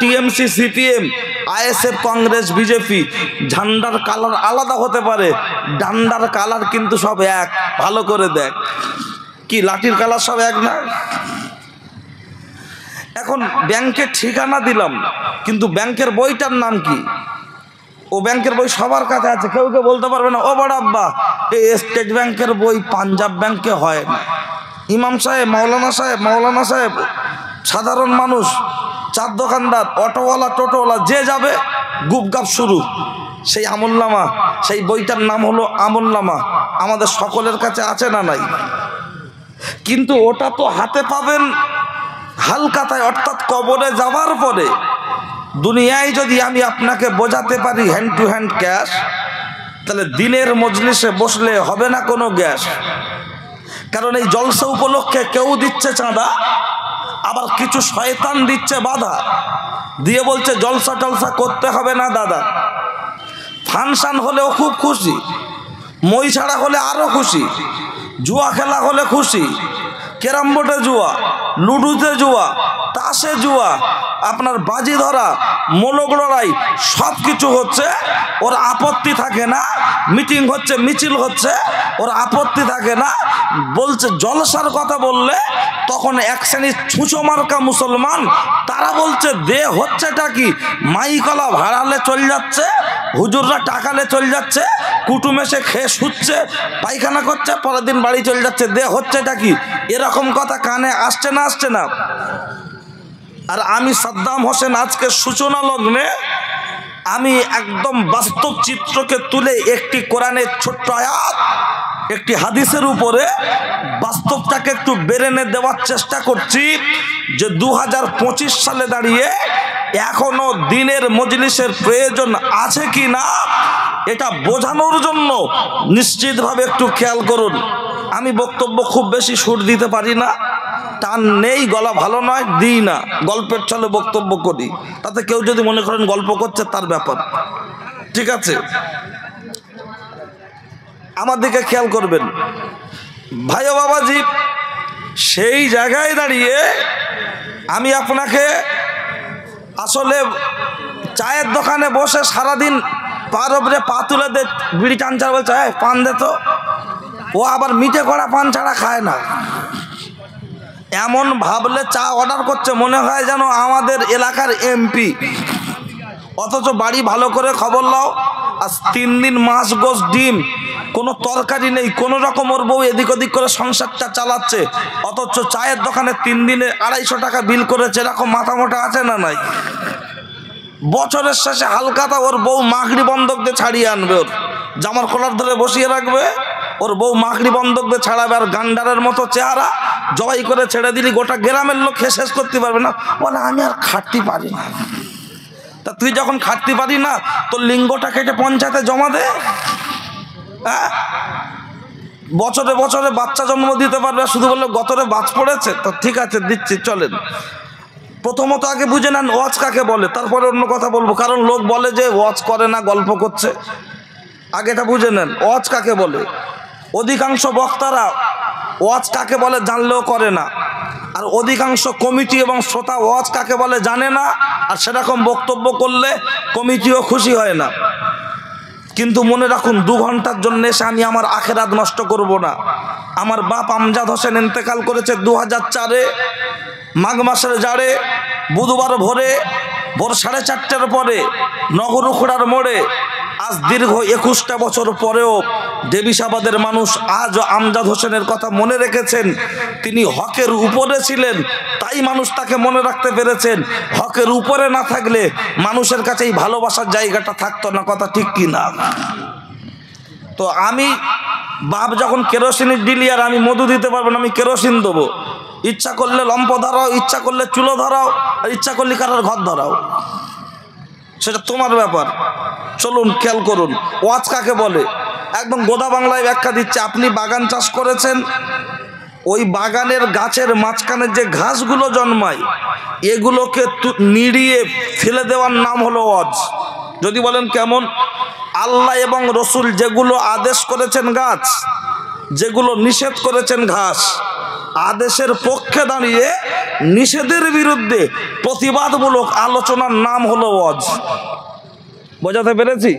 TMC, CPM, ISF, Congress, BJP ঝান্ডার colour আলাদা হতে পারে, ডান্ডার কালার কিন্তু সব এক। ভালো করে দেখ, কি লাঠির কালার সব এক না? এখন ব্যাংকের ঠিকানা দিলাম, কিন্তু ব্যাংকের বইটার নাম কি? ও ব্যাংকের বই সবার কাছে আছে, কেউ কেউ বলতে পারবে না ও বড় আব্বা এই স্টেট ব্যাংকের বই পাঞ্জাব ব্যাংকে হয় না। ইমাম সাহেব, মাওলানা সাহেব, সাধারণ মানুষ, চার দোকানদার, অটোওয়ালা, টোটোওয়ালা, যে যাবে গুপগাপ শুরু। সেই আমলনামা, সেই বইটার নাম হলো আমলনামা, আমাদের সকলের কাছে আছে না নাই? কিন্তু ওটা তো হাতে পাবেন হালকাতায়, অর্থাৎ কবরে যাবার পরে। দুনিয়ায় যদি আমি আপনাকে বোঝাতে পারি হ্যান্ড টু হ্যান্ড ক্যাশ, তাহলে দিনের মজলিসে বসলে হবে না কোনো গ্যাস। কারণ এই জলসা উপলক্ষে কেউ দিচ্ছে চাঁদা, আবার কিছু শয়তান দিচ্ছে বাধা, দিয়ে বলছে জলসা টলসা করতে হবে না দাদা। ফাংশন হলেও খুব খুশি, মই ছাড়া হলে আরো খুশি, জুয়া খেলা হলে খুশি, ক্যারাম বোর্ডে জুয়া, লুডুতে জুয়া, তাসে জুয়া, আপনার বাজি ধরা, মোলক লড়াই, সব কিছু হচ্ছে, ওর আপত্তি থাকে না। মিটিং হচ্ছে, মিছিল হচ্ছে, ওর আপত্তি থাকে না। বলছে জলসার কথা বললে তখন এক শ্রেণীর ছুঁচো মার্কা মুসলমান, তারা বলছে দে হচ্ছেটা কি, মাইকলা ভাড়ালে চল যাচ্ছে, হুজুররা টাকালে চল যাচ্ছে, কুটুম এসে খেয়ে শুচ্ছে, পায়খানা করছে, পরের দিন বাড়ি চলে যাচ্ছে, দে হচ্ছেটা কি? এরকম কথা কানে আসছে না, আসছে না? আর আমি সাদ্দাম হোসেন আজকে সূচনা লগ্নে আমি একদম বাস্তব চিত্রকে তুলে একটি কোরআনের ছোট্ট আয়াত, একটি হাদিসের উপরে বাস্তবটাকে একটু বেরেনে দেওয়ার চেষ্টা করছি, যে 2025 সালে দাঁড়িয়ে এখনো দিনের মজলিসের প্রয়োজন আছে কি না, এটা বোঝানোর জন্য নিশ্চিতভাবে একটু খেয়াল করুন। আমি বক্তব্য খুব বেশি সুর দিতে পারি না, টান নেই, গলা ভালো নয়, দিই না, গল্পের ছলে বক্তব্য করি। তাতে কেউ যদি মনে করেন গল্প করছে তার ব্যাপার, ঠিক আছে? আমার দিকে খেয়াল করবেন ভাই ও বাবাজি। সেই জায়গায় দাঁড়িয়ে আমি আপনাকে আসলে চায়ের দোকানে বসে সারাদিন পার ওপরে পা তুলে দে, বিড়ি টানচার বলছে পান দে তো, ও আবার মিঠে করা পান ছাড়া খায় না। এমন ভাবলে চা অর্ডার করছে মনে হয় যেন আমাদের এলাকার এমপি, অথচ বাড়ি ভালো করে খবর লাও, আজ 3 দিন মাছ গোস ডিম, কোনো তরকারি নেই, কোনো রকম ওর বউ এদিক ওদিক করে সংসারটা চালাচ্ছে, অথচ চায়ের দোকানে 3 দিনে 250 টাকা বিল করেছে। এরকম মাথা মোটা আছে না নাই? বছরের শেষে হালকাতা ওর বউ মাগড়ি বন্ধক দিয়ে ছাড়িয়ে আনবে, ওর জামার কলার ধরে বসিয়ে রাখবে, ওর বউ মাগড়ি বন্ধক দিয়ে ছাড়াবে। আর গান্ডারের মতো চেহারা, জবাই করে ছেড়ে দিলি গোটা গ্রামের লোক খেয়ে শেষ করতে পারবে না, বলে আমি আর খাটতে পারি না। তা তুই যখন খাটতে পারি না, তোর লিঙ্গটা কেটে পঞ্চায়েতে জমা দে। হ্যাঁ, বছরে বছরে বাচ্চা জন্ম দিতে পারবে, শুধু বললো গতরে বাজ পড়েছে, তো ঠিক আছে দিচ্ছি, চলেন। প্রথমত আগে বুঝে নেন ওয়াজ কাকে বলে, তারপরে অন্য কথা বলবো। কারণ লোক বলে যে ওয়াজ করে না, গল্প করছে। আগেটা বুঝে নেন ওয়াজ কাকে বলে। অধিকাংশ বক্তারা ওয়াজ কাকে বলে জানলেও করে না, আর অধিকাংশ কমিটি এবং শ্রোতা ওয়াজ কাকে বলে জানে না, আর সেরকম বক্তব্য করলে কমিটিও খুশি হয় না। কিন্তু মনে রাখুন, 2 ঘন্টার জন্য এসে আমি আমার আখেরাত নষ্ট করব না। আমার বাপ আমজাদ হোসেন ইন্তেকাল করেছে 2004-এ মাঘ মাসের জাড়ে, বুধবার ভোর 4:30টার পরে নগরুখড়ার মোড়ে। আজ দীর্ঘ 21টা বছর পরেও দেবিসাবাদের মানুষ আজও আমজাদ হোসেনের কথা মনে রেখেছেন। তিনি হকের উপরে ছিলেন, তাই মানুষ তাকে মনে রাখতে পেরেছেন। হকের উপরে না থাকলে মানুষের কাছে এই ভালোবাসার জায়গাটা থাকতো না। কথা ঠিক কি না? তো আমি বাপ যখন কেরোসিনের ডিলিয়ার, আমি মধু দিতে পারবো না, আমি কেরোসিন দেবো। ইচ্ছা করলে লম্প ধরাও, ইচ্ছা করলে চুলো ধরাও, আর ইচ্ছা করলে কারোর ঘর ধরাও, সেটা তোমার ব্যাপার। চলুন খেয়াল করুন ওয়াজ কাকে বলে। একদম গোদা বাংলায় ব্যাখ্যা দিচ্ছে। আপনি বাগান চাষ করেছেন, ওই বাগানের গাছের মাঝখানে যে ঘাসগুলো জন্মায়, এগুলোকে নিড়িয়ে ফেলে দেওয়ার নাম হলো ওয়াজ। যদি বলেন কেমন? আল্লাহ এবং রসুল যেগুলো আদেশ করেছেন গাছ, যেগুলো নিষেধ করেছেন ঘাস, আদেশের পক্ষে দাঁড়িয়ে নিষেধের বিরুদ্ধে প্রতিবাদমূলক আলোচনার নাম হলো ওয়াজ। বোঝাতে পেরেছি?